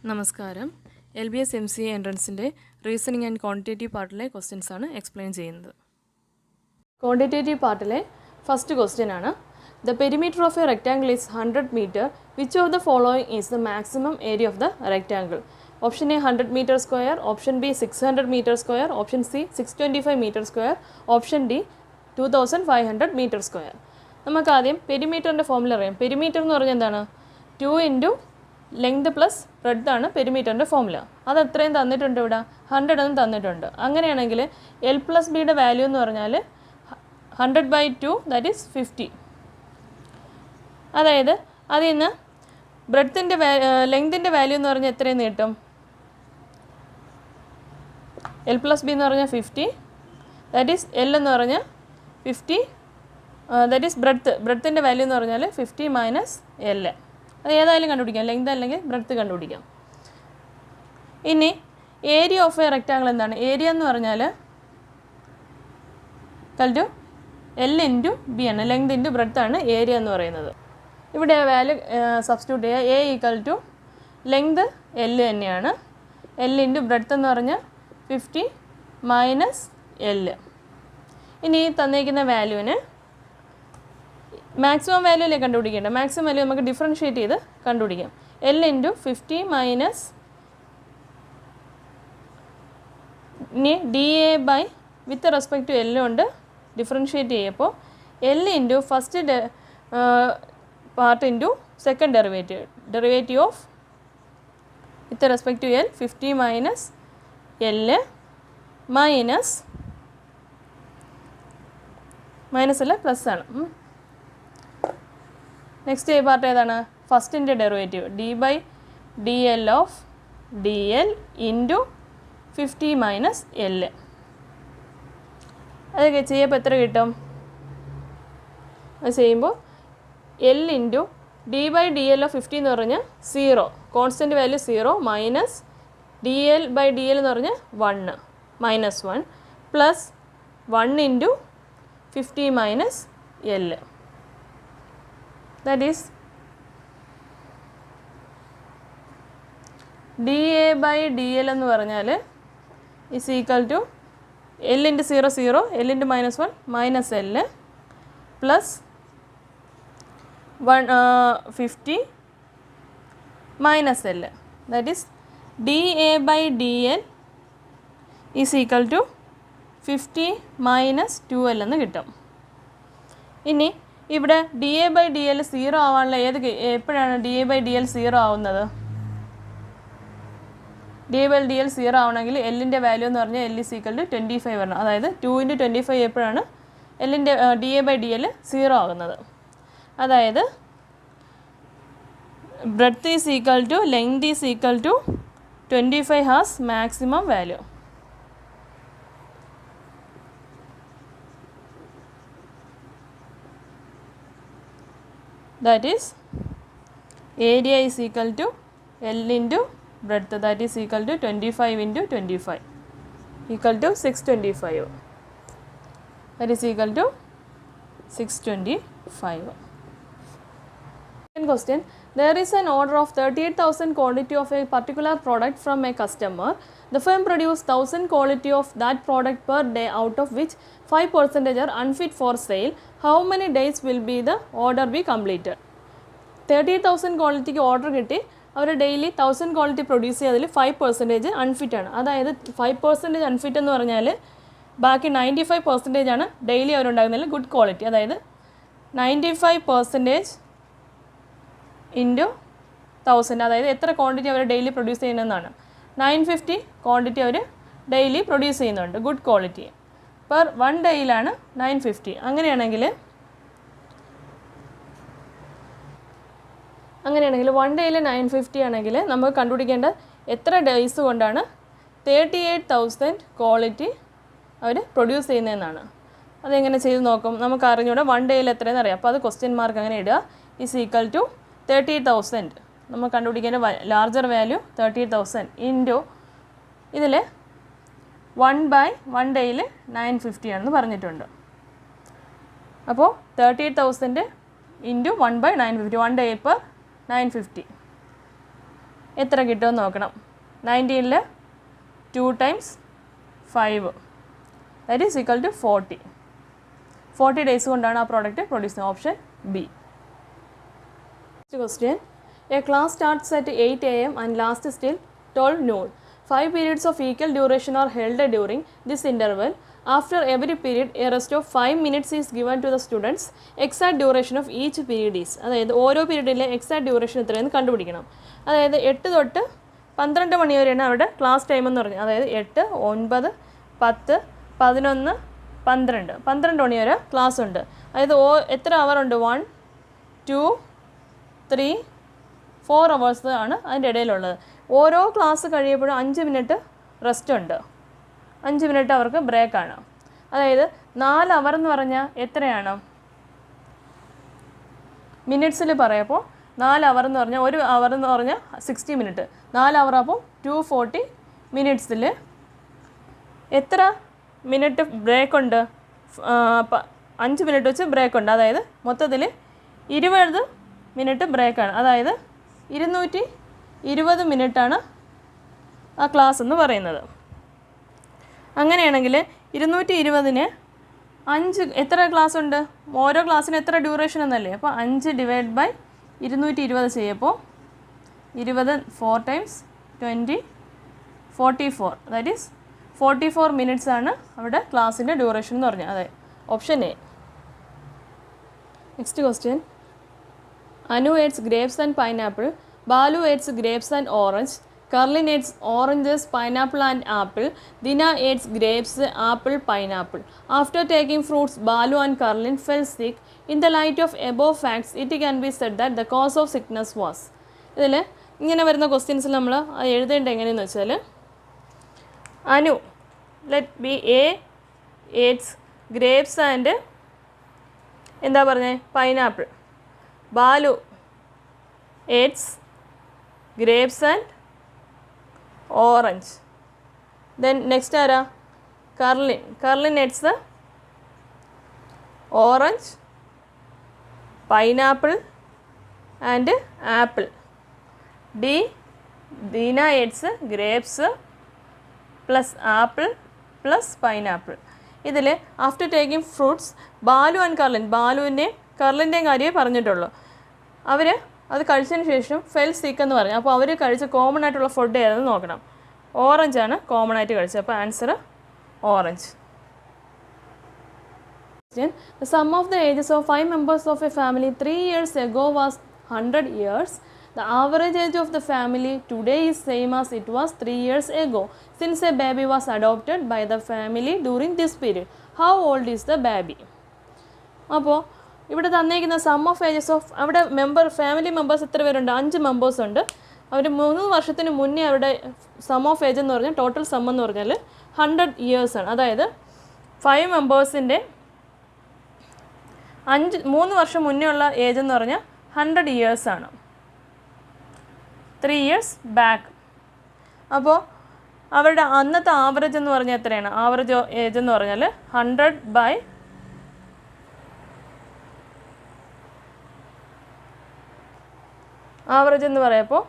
നമസ്കാരം. LBS MCA എൻട്രൻസിൻ്റെ reasoning and quantitative പാർട്ടിലെ ക്വസ്റ്റ്യൻസ് ആണ് എക്സ്പ്ലെയിൻ ചെയ്യുന്നത്. ക്വാണ്ടിറ്റേറ്റീവ് പാർട്ടിലെ ഫസ്റ്റ് ക്വസ്റ്റ്യൻ ആണ്. The perimeter of a rectangle is 100 metre. Which of the following is the maximum area of the rectangle? Option A 100 metre square, option B 600 metre square, option C 625 metre square, option D 2500 metre square. നമുക്ക് ആദ്യം പെരിമീറ്ററിൻ്റെ formula അറിയാം. Perimeter എന്ന് പറഞ്ഞാൽ എന്താണ്? 2 into length plus breadth ആണ് പെരിമീറ്ററിൻ്റെ formula. അത് എത്രയും തന്നിട്ടുണ്ട് ഇവിടെ? 100 എന്ന് തന്നിട്ടുണ്ട്. അങ്ങനെയാണെങ്കിൽ എൽ പ്ലസ് ബിയുടെ വാല്യൂ എന്ന് പറഞ്ഞാൽ 100/2 ദാറ്റ് ഈസ് 50. അതായത് അതിൽ നിന്ന് ബ്രെഡ്ത്തിൻ്റെ ലെങ്തിൻ്റെ വാല്യൂ എന്ന് പറഞ്ഞാൽ എത്രയെന്ന് കിട്ടും? എൽ പ്ലസ് ബി എന്ന് പറഞ്ഞാൽ 50, ദാറ്റ് ഈസ് എൽ എന്ന് പറഞ്ഞാൽ 50, ദാറ്റ് ഈസ് ബ്രെഡ്ത്തിൻ്റെ വാല്യൂ എന്ന് പറഞ്ഞാൽ 50 മൈനസ് എൽ. അത് ഏതായാലും കണ്ടുപിടിക്കാം, ലെങ്ത് അല്ലെങ്കിൽ ബ്രെഡ്ത്ത് കണ്ടുപിടിക്കാം. ഇനി ഏരിയ ഓഫ് എ റെക്ടാംഗിൾ എന്താണ്? ഏരിയ എന്ന് പറഞ്ഞാൽ കൽറ്റു എൽ ഇൻറ്റു ബി ആണ്. ലെങ്ത് ഇൻറ്റു ബ്രെഡ്ത്ത് ആണ് ഏരിയ എന്ന് പറയുന്നത്. ഇവിടെ വാല്യൂ സബ്സ്റ്റിറ്റ്യൂട്ട് ചെയ്യുക. A equal to length L തന്നെയാണ്, എൽ ഇൻറ്റു ബ്രെഡ്ത്ത് എന്ന് പറഞ്ഞാൽ 50 മൈനസ് എൽ. ഇനി തന്നിരിക്കുന്ന വാല്യൂവിന് മാക്സിമം വാല്യൂ അല്ലേ കണ്ടുപിടിക്കേണ്ടത്? മാക്സിമം വാല്യൂ നമുക്ക് ഡിഫറൻഷ്യേറ്റ് ചെയ്ത് കണ്ടുപിടിക്കാം. എൽ ഇൻറ്റു 50 മൈനസ് ഇനി D A by with respect to L കൊണ്ട് ഡിഫറൻഷ്യേറ്റ് ചെയ്യുമ്പോൾ L into first part into second derivative of with respect to L 50 minus L minus അല്ല plus ആണ്. നെക്സ്റ്റ് പാർട്ട് ഏതാണ്? ഫസ്റ്റിൻ്റെ derivative D by D L of D L into 50 minus L. അതൊക്കെ ചെയ്യുമ്പോൾ എത്ര കിട്ടും? അത് ചെയ്യുമ്പോൾ L into D by D L of 50 എന്ന് പറഞ്ഞാൽ 0, constant value 0 minus D L by D L എന്ന് പറഞ്ഞാൽ 1 minus 1 plus 1 into 50 minus L. That is D A by D L എന്ന് പറഞ്ഞാൽ is equal to L into 0 0, L into minus 1 minus L plus 50 minus L. That is D A by D L is equal to 50 minus 2l എന്ന് കിട്ടും. ഇനി ഇവിടെ D A by D L 0 ആവാനുള്ള എപ്പോഴാണ് D A by D L 0 ആവുന്നത്? D A by D L 0 ആവണമെങ്കിൽ എല്ലിൻ്റെ value എന്ന് പറഞ്ഞാൽ എൽ ഈസ് ഈക്വൽ ടു 25 വരണം. അതായത് 2 ഇൻറ്റു 25 എപ്പോഴാണ് എല്ലിൻ്റെ D A by D L 0 ആകുന്നത്? അതായത് breadth is equal to length is equal to 25 has maximum value. That is area is equal to L into breadth, that is equal to 25 into 25 equal to 625. That is equal to 625. Second question. There is an order of 38,000 quantity of a particular product from a customer. The firm produces 1,000 quantity of that product per day, out of which 5% are unfit for sale. How many days will be the order be completed? 38,000 ക്വാളിറ്റിക്ക് order കിട്ടി, അവർ daily 1000 quality produce ചെയ്തതിൽ 5% unfit ആണ്. അതായത് 5% unfit എന്ന് പറഞ്ഞാൽ ബാക്കി 95% ആണ് daily അവരുണ്ടാകുന്നതിൽ good quality. അതായത് 95% into 1000, അതായത് എത്ര ക്വാണ്ടിറ്റി അവർ ഡെയിലി പ്രൊഡ്യൂസ് ചെയ്യുന്നതെന്നാണ്. 950 ക്വാണ്ടിറ്റി അവർ ഡെയിലി പ്രൊഡ്യൂസ് ചെയ്യുന്നുണ്ട് ഗുഡ് ക്വാളിറ്റി. പെർ 1 ഡേയിലാണ് 950. അങ്ങനെയാണെങ്കിൽ 1 ഡേയിൽ 950 ആണെങ്കിൽ നമുക്ക് കണ്ടുപിടിക്കേണ്ട എത്ര ഡേയ്സ് കൊണ്ടാണ് 38,000 ക്വാളിറ്റി അവർ പ്രൊഡ്യൂസ് ചെയ്യുന്നതെന്നാണ്. അതെങ്ങനെ ചെയ്ത് നോക്കും? നമുക്ക് അറിഞ്ഞൂടെ 1 ഡേയിൽ എത്രയെന്ന് അറിയാം. അപ്പോൾ അത് ക്വസ്റ്റ്യൻ മാർക്ക് അങ്ങനെ ഇടുക. Is equal to 38,000. നമുക്ക് കണ്ടുപിടിക്കേണ്ട ലാർജർ വാല്യൂ 38,000 ഇൻറ്റു ഇതിൽ 1 ഡേയിൽ 950 ആണെന്ന് പറഞ്ഞിട്ടുണ്ട്. അപ്പോൾ 38,000 ഇൻറ്റു 1/950, 1 day per 950. എത്ര കിട്ടുമെന്ന് നോക്കണം. 19ൽ 2 × 5 that is equal to 40 days കൊണ്ടാണ് ആ പ്രോഡക്റ്റ് പ്രൊഡ്യൂസ് ചെയ്യുന്നത്. Option B. Next question. A class starts at 8 AM and lasts till 12 noon. 5 periods of equal duration are held during this interval. After every period, a rest of 5 minutes is given to the students. Exact duration of each period is. അതായത് ഓരോ പീരീഡിലെ exact duration എത്രയെന്ന് കണ്ടുപിടിക്കണം. അതായത് 8 തൊട്ട് 12 മണി വരെയാണ് അവരുടെ class time എന്ന് പറഞ്ഞത്. അതായത് 8, 9, 10, 11, 12 മണി വരെ ക്ലാസ് ഉണ്ട്. അതായത് എത്ര അവർ ഉണ്ട്? 1, 2, 3, 4 അവേഴ്സ് ആണ് അതിൻ്റെ ഇടയിലുള്ളത്. ഓരോ ക്ലാസ് കഴിയുമ്പോഴും 5 മിനിറ്റ് റെസ്റ്റ് ഉണ്ട്, 5 മിനിറ്റ് അവർക്ക് ബ്രേക്കാണ്. അതായത് 4 അവർ എന്ന് പറഞ്ഞാൽ എത്രയാണ്? മിനിറ്റ്സിൽ പറയപ്പോൾ 4 അവർ എന്ന് പറഞ്ഞാൽ 1 അവർ എന്ന് പറഞ്ഞാൽ 60 മിനിറ്റ്. 4 അവർ അപ്പോൾ 240 മിനിറ്റ്സിൽ എത്ര മിനിറ്റ് ബ്രേക്കുണ്ട്? 5 മിനിറ്റ് വെച്ച് ബ്രേക്കുണ്ട്. അതായത് മൊത്തത്തിൽ 20 മിനിറ്റ് ബ്രേക്കാണ്. അതായത് 220 മിനിറ്റാണ് ആ ക്ലാസ് എന്ന് പറയുന്നത്. അങ്ങനെയാണെങ്കിൽ 220ന് 5 എത്ര ക്ലാസ് ഉണ്ട്? ഓരോ ക്ലാസ്സിന് എത്ര ഡ്യൂറേഷൻ എന്നല്ലേ? അപ്പോൾ 5 / 220 ചെയ്യുമ്പോൾ 20 4 × 20 44 ദാറ്റ് ഈസ് 44 മിനിറ്റ്സ് ആണ് അവിടെ ക്ലാസ്സിൻ്റെ ഡ്യൂറേഷൻ എന്ന് പറഞ്ഞാൽ. അതെ, option A. Next question. Anu eats grapes and pineapple. Balu eats grapes and orange. Carlin eats oranges, pineapple and apple. Dina eats grapes, apple, pineapple. After taking fruits, Balu and Carlin fell sick. In the light of above facts, it can be said that the cause of sickness was. ഇതിൽ ഇങ്ങനെ വരുന്ന ക്വസ്റ്റ്യൻസിൽ നമ്മൾ എഴുതേണ്ടത് എങ്ങനെയെന്ന് വെച്ചാൽ, Anu let be A eats grapes and എന്താ പറഞ്ഞത്? Pineapple. Balu eats grapes and orange. Then next ആരാ? Carlin eats the orange, pineapple and apple. Dina eats grapes plus apple plus pineapple. ഇതിൽ after taking fruits Balu and കർലിൻ്റെയും കാര്യമേ പറഞ്ഞിട്ടുള്ളൂ. അവർ അത് കഴിച്ചതിന് ശേഷം ഫെൽ സിക്ക് എന്ന് പറഞ്ഞു. അപ്പോൾ അവർ കഴിച്ച കോമൺ ആയിട്ടുള്ള ഫുഡ് ഏതെന്ന് നോക്കണം. ഓറഞ്ചാണ് കോമൺ ആയിട്ട് കഴിച്ചത്. അപ്പോൾ answer orange. The sum of the ages of 5 members of a family 3 years ago was 100 years. The average age of the family today is same as it was 3 years ago. Since a baby was adopted by the family during this period, how old is the baby? അപ്പോൾ ഇവിടെ തന്നിരിക്കുന്ന some of ages of അവിടെ family members എത്ര പേരുണ്ട്? 5 members ഉണ്ട്. അവർ 3 വർഷത്തിന് മുന്നേ അവരുടെ സം ഓഫ് ഏജ് എന്ന് പറഞ്ഞാൽ ടോട്ടൽ സം എന്ന് പറഞ്ഞാൽ 100 ഇയേഴ്സാണ്. അതായത് 5 മെമ്പേഴ്സിൻ്റെ 3 വർഷം മുന്നേ ഉള്ള ഏജ് എന്ന് പറഞ്ഞാൽ 100 ഇയേഴ്സാണ്. 3 years ബാക്ക്. അപ്പോൾ അവരുടെ അന്നത്തെ ആവറേജ് എന്ന് പറഞ്ഞാൽ എത്രയാണ്? ആവറേജ് ഏജ് എന്ന് പറഞ്ഞാൽ 100 ആവറേജ് എന്ന് പറയുമ്പോൾ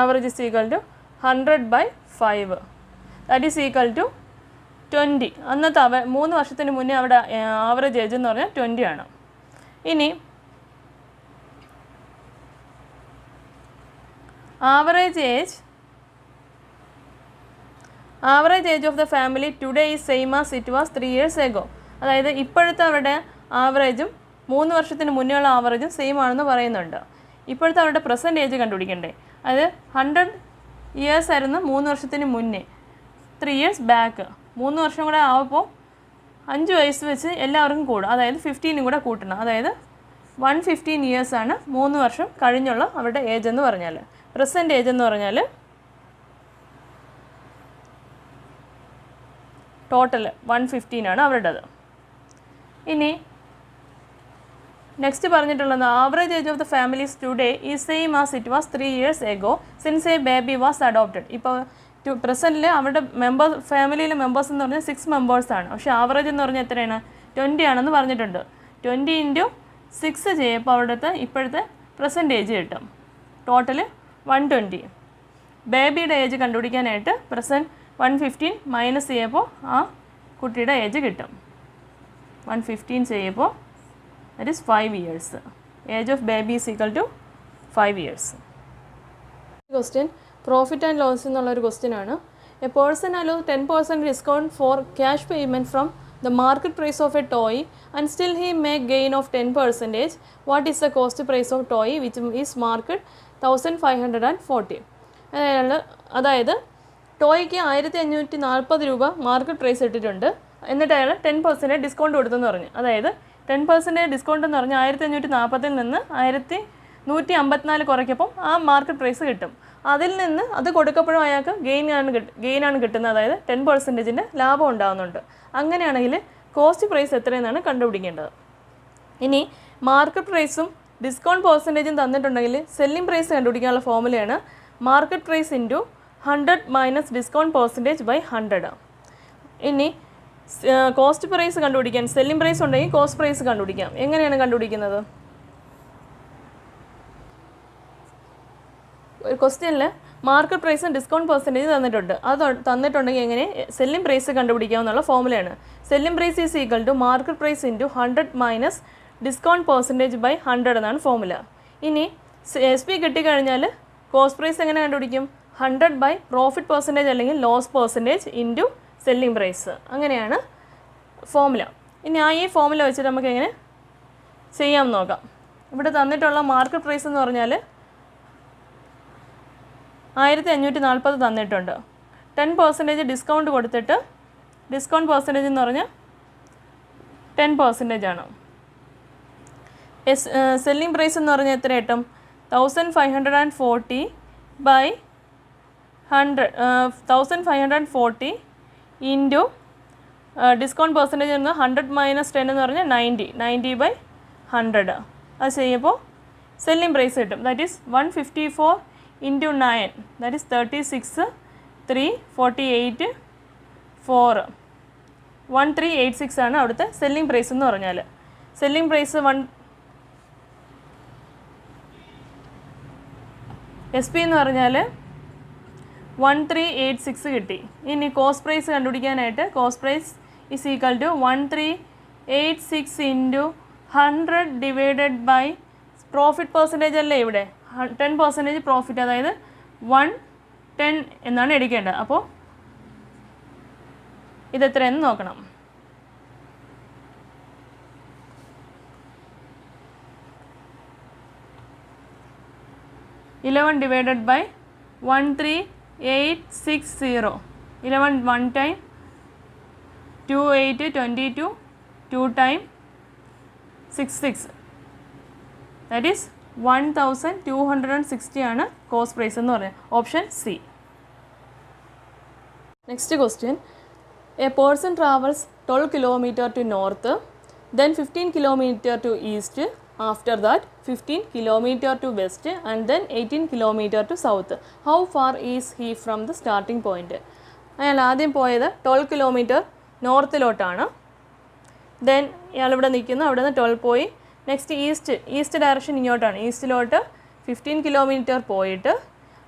average is equal to 100/5 that is equal to 20. അന്നത്തെ 3 വർഷത്തിന് മുന്നേ അവിടെ ആവറേജ് ഏജ് എന്ന് പറഞ്ഞാൽ 20 ആണ്. ഇനി average age of the family today is same as it was 3 years ago. അതായത് ഇപ്പോഴത്തെ അവരുടെ ആവറേജും 3 വർഷത്തിന് മുന്നേ ഉള്ള ആവറേജും സെയിം ആണെന്ന് പറയുന്നുണ്ട്. ഇപ്പോഴത്തെ അവരുടെ പ്രസൻറ്റ് ഏജ് കണ്ടുപിടിക്കണ്ടേ? അതായത് 100 ഇയേഴ്സ് ആയിരുന്നു 3 വർഷത്തിന് മുന്നേ, 3 years ബാക്ക്. 3 വർഷം കൂടെ ആവുമ്പോൾ 5 വയസ്സ് വെച്ച് എല്ലാവർക്കും കൂടും. അതായത് 15 കൂടെ കൂട്ടണം. അതായത് 115 ഇയേഴ്സാണ് 3 വർഷം കഴിഞ്ഞുള്ള അവരുടെ ഏജ് എന്ന് പറഞ്ഞാൽ. പ്രസൻറ്റ് ഏജ് എന്ന് പറഞ്ഞാൽ ടോട്ടൽ 115 ആണ് അവരുടേത്. ഇനി നെക്സ്റ്റ് പറഞ്ഞിട്ടുള്ളത് average age of the families today is same as it was 3 years ago since A baby was adopted. ഇപ്പോൾ പ്രസൻറ്റിൽ അവരുടെ ഫാമിലിയിലെ മെമ്പേഴ്സ് എന്ന് പറഞ്ഞാൽ 6 മെമ്പേഴ്സാണ്. പക്ഷേ ആവറേജ് എന്ന് പറഞ്ഞാൽ എത്രയാണ്? 20 ആണെന്ന് പറഞ്ഞിട്ടുണ്ട്. 20 × 6 ചെയ്യുമ്പോൾ അവിടുത്തെ ഇപ്പോഴത്തെ പ്രസൻറ്റ് ഏജ് കിട്ടും. ടോട്ടൽ 120. ബേബിയുടെ ഏജ് കണ്ടുപിടിക്കാനായിട്ട് പ്രസൻറ്റ് 115 മൈനസ് ചെയ്യുമ്പോൾ ആ കുട്ടിയുടെ ഏജ് കിട്ടും. 115 ചെയ്യുമ്പോൾ that is 5 years. Age of baby is equal to 5 years. Question profit and loss എന്നുള്ളൊരു ക്വസ്റ്റ്യൻ ആണ്. A person allows 10% discount for cash payment from the market price of a toy and still he make gain of 10%. What is the cost price of toy which is marked 1540? അതായത് ടോയ്ക്ക് 1540 രൂപ market price ഇട്ടിട്ടുണ്ട്. എന്നിട്ട് അയാൾ 10% discount കൊടുത്തെന്ന് പറഞ്ഞു. അതായത് 10% discount എന്ന് പറഞ്ഞാൽ 1540 നിന്ന് 1154 കുറയ്ക്കപ്പം ആ മാർക്കറ്റ് പ്രൈസ് കിട്ടും. അതിൽ നിന്ന് അത് കൊടുക്കപ്പോഴും അയാൾക്ക് ഗെയിനാണ് കിട്ടുന്നത്. അതായത് 10% ലാഭം ഉണ്ടാകുന്നുണ്ട്. അങ്ങനെയാണെങ്കിൽ കോസ്റ്റ് പ്രൈസ് എത്രയെന്നാണ് കണ്ടുപിടിക്കേണ്ടത്. ഇനി മാർക്കറ്റ് പ്രൈസും ഡിസ്കൗണ്ട് പെർസെൻറ്റേജും തന്നിട്ടുണ്ടെങ്കിൽ സെല്ലിംഗ് പ്രൈസ് കണ്ടുപിടിക്കാനുള്ള ഫോമുലയാണ് market price into 100 minus discount percentage by 100. ഇനി കോസ്റ്റ് പ്രൈസ് കണ്ടുപിടിക്കാൻ സെല്ലിംഗ് പ്രൈസ് ഉണ്ടെങ്കിൽ കോസ്റ്റ് പ്രൈസ് കണ്ടുപിടിക്കാം. എങ്ങനെയാണ് കണ്ടുപിടിക്കുന്നത്? ഒരു ക്വസ്റ്റ്യനിൽ മാർക്കറ്റ് പ്രൈസും ഡിസ്കൗണ്ട് പെർസെൻറ്റേജ് തന്നിട്ടുണ്ട്. അത് തന്നിട്ടുണ്ടെങ്കിൽ എങ്ങനെ സെല്ലിംഗ് പ്രൈസ് കണ്ടുപിടിക്കാമെന്നുള്ള ഫോമുലയാണ് selling price is equal to market price into 100 minus discount percentage by 100 എന്നാണ് ഫോമുല. ഇനി SP കിട്ടിക്കഴിഞ്ഞാൽ കോസ്റ്റ് പ്രൈസ് എങ്ങനെ കണ്ടുപിടിക്കും? 100 ബൈ പ്രോഫിറ്റ് പെർസെൻറ്റേജ് അല്ലെങ്കിൽ loss percentage into selling price. അങ്ങനെയാണ് ഫോമുല. ഇനി ഈ ഫോമുല വെച്ചിട്ട് നമുക്ക് എങ്ങനെ ചെയ്യാമെന്ന് നോക്കാം. ഇവിടെ തന്നിട്ടുള്ള മാർക്കറ്റ് പ്രൈസ് എന്ന് പറഞ്ഞാൽ 1540 തന്നിട്ടുണ്ട്. 10% ഡിസ്കൗണ്ട് കൊടുത്തിട്ട് ഡിസ്കൗണ്ട് പെർസെൻറ്റേജ് എന്ന് പറഞ്ഞാൽ 10% ആണ്. സെല്ലിംഗ് പ്രൈസ് എന്ന് പറഞ്ഞാൽ എത്ര കിട്ടും? 1540 ബൈ 100 1540 ഇൻറ്റു ഡിസ്കൗണ്ട് പെർസെൻറ്റേജ് എന്ന് 100 മൈനസ് 10 എന്ന് പറഞ്ഞാൽ 90 ബൈ 100. അത് ചെയ്യുമ്പോൾ സെല്ലിംഗ് പ്രൈസ് കിട്ടും. That is 154 into 9 that is 36 3 48 4 1386 ആണ് അവിടുത്തെ സെല്ലിംഗ് പ്രൈസ് എന്ന് പറഞ്ഞാൽ. സെല്ലിംഗ് പ്രൈസ് SP എന്ന് പറഞ്ഞാൽ 1386 കിട്ടി. ഇനി കോസ്റ്റ് പ്രൈസ് കണ്ടുപിടിക്കാനായിട്ട് cost price is equal to 1386 into 100 divided by profit percentage അല്ലേ ഇവിടെ 10% പ്രോഫിറ്റ്, അതായത് 110 എന്നാണ് എടുക്കേണ്ടത്. അപ്പോൾ ഇതെത്രയെന്ന് നോക്കണം. 11 divided by 13860. 11 1 time 2 8 22 2 time 66 that is 1260 ആണ് കോസ്റ്റ് പ്രൈസ് എന്ന് പറയുന്നത്. Option C. Next question. A person travels 12 kilometre to north, then 15 kilometre to east, after that 15 kilometre to west and then 18 kilometre to south. How far is he from the starting point? അയാൾ ആദ്യം പോയത് 12 kilometre നോർത്തിലോട്ടാണ്. Then ഇയാളിവിടെ നിൽക്കുന്നു, അവിടെ നിന്ന് 12 പോയി. Next east direction ഇങ്ങോട്ടാണ്. ഈസ്റ്റിലോട്ട് 15 kilometre പോയിട്ട്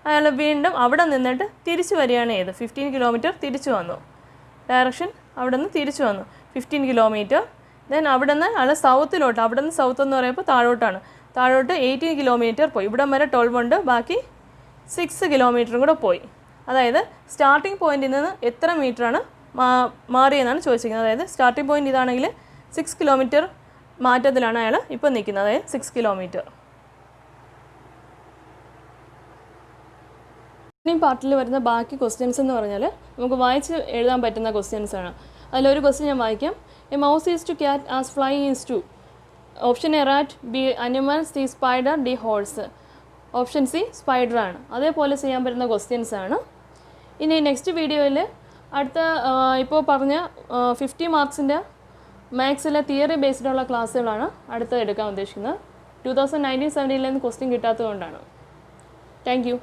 അയാൾ വീണ്ടും അവിടെ നിന്നിട്ട് തിരിച്ചു വരികയാണ് ചെയ്ത് 15 കിലോമീറ്റർ തിരിച്ചു വന്നു. ഡയറക്ഷൻ അവിടെ നിന്ന് തിരിച്ചു വന്നു 15 കിലോമീറ്റർ. ദെൻ അവിടെ നിന്ന് അയാൾ സൗത്തിലോട്ട്, അവിടെ നിന്ന് സൗത്ത് എന്ന് പറയുമ്പോൾ താഴോട്ടാണ്. താഴോട്ട് 18 കിലോമീറ്റർ പോയി. ഇവിടം വരെ 12 ഉണ്ട്, ബാക്കി 6 കിലോമീറ്ററും കൂടെ പോയി. അതായത് സ്റ്റാർട്ടിംഗ് പോയിന്റിൽ നിന്ന് എത്ര മീറ്ററാണ് മാറിയെന്നാണ് ചോദിച്ചിരിക്കുന്നത്. അതായത് സ്റ്റാർട്ടിംഗ് പോയിന്റ് ഇതാണെങ്കിൽ 6 കിലോമീറ്റർ മാറ്റത്തിലാണ് അയാൾ ഇപ്പോൾ നിൽക്കുന്നത്, അതായത് 6 കിലോമീറ്റർ. ഈ പാർട്ടിൽ വരുന്ന ബാക്കി ക്വസ്റ്റ്യൻസ് എന്ന് പറഞ്ഞാൽ നമുക്ക് വായിച്ച് എഴുതാൻ പറ്റുന്ന ക്വസ്റ്റ്യൻസ് ആണ്. അതിലൊരു ക്വസ്റ്റ്യൻ ഞാൻ വായിക്കാം. A mouse is to cat as fly is to. Option A rat, B animal, C spider, D horse. Option C spider ആണ്. അതേപോലെ ചെയ്യാൻ പറ്റുന്ന ക്വസ്റ്റ്യൻസ് ആണ്. ഇനി നെക്സ്റ്റ് വീഡിയോയിൽ അടുത്ത ഇപ്പോൾ പറഞ്ഞ 50 മാർക്സിൻ്റെ മാത്സിലെ തിയറി ബേസ്ഡുള്ള ക്ലാസ്സുകളാണ് അടുത്ത് എടുക്കാൻ ഉദ്ദേശിക്കുന്നത്. 2019-17 ക്വസ്റ്റ്യൻ കിട്ടാത്തതുകൊണ്ടാണ്. Thank you.